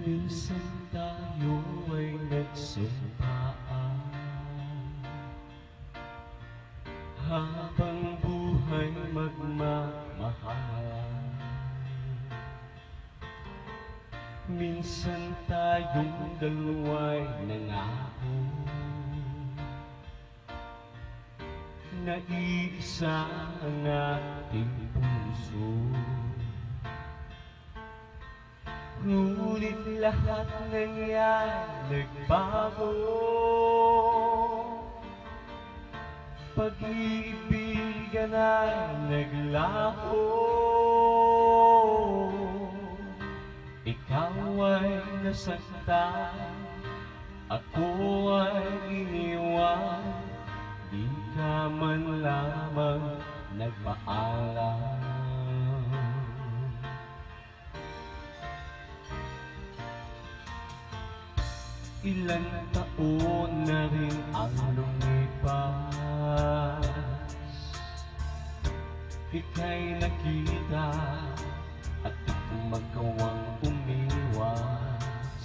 Minsan tayo ay nagsumpaan habang buhay magmamahal. Minsan tayong dalawa'y nangako na iisa ang ating puso. Ngunit lahat ng yan nagbago. Pag-iibigan ay naglaho. Ikaw ay nasaktan, ako ay iniwan, di ka man lamang nagpaalam. Ilang taon na rin ang lumipas, ika'y nakita at magawang umiwas.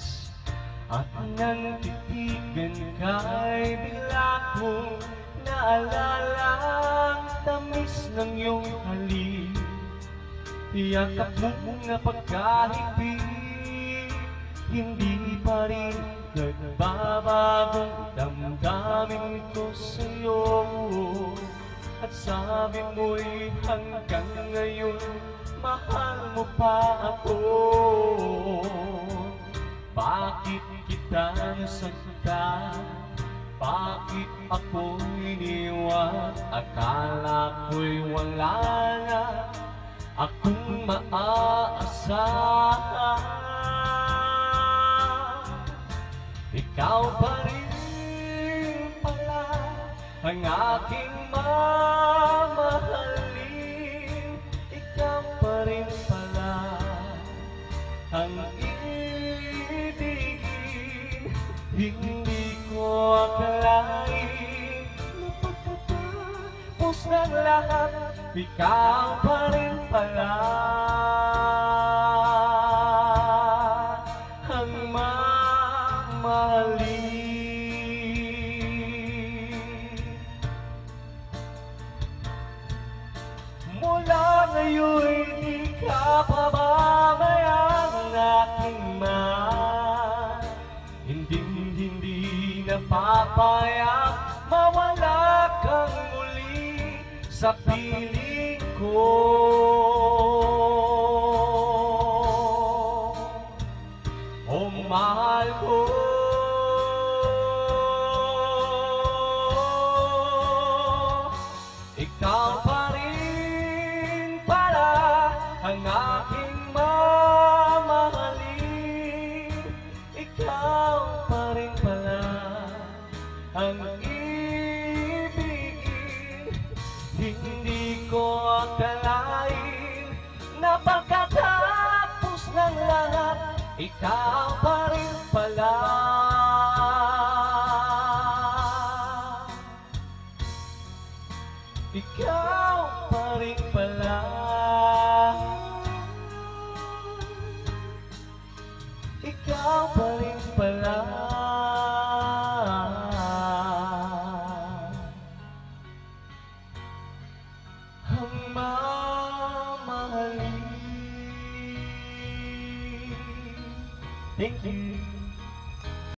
At nang titigan ka'y bigla kong naalala ang tamis ng iyong halik, yakap mo na pagkahigpit, hindi pa rin nagbabagong damdamin ko sa'yo. At sabi mo'y hanggang ngayon mahal mo pa ako. Bakit kita nasaktan? Bakit ako iniwan? Akala ko'y wala na akong maaasahan. Ikaw pa rin pala ang aking mamahalin. Ikaw pa rin pala ang ibigin. Hindi ko akalain na pagkatapos ng lahat, ikaw pa rin pala ang mula ngayon'y di ka pababayang aking mahal. Hindi napapayag mawala kang muli sa piling ko. O mahal ko, ikaw pa rin pala ang aking mamahalin. Ikaw pa rin pala ang ibigin. Hindi ko akalain na pagkatapos ng lahat, ikaw pa rin pala. Ikaw pa rin pala. Ikaw pa rin pala ang mamahalin. Thank you.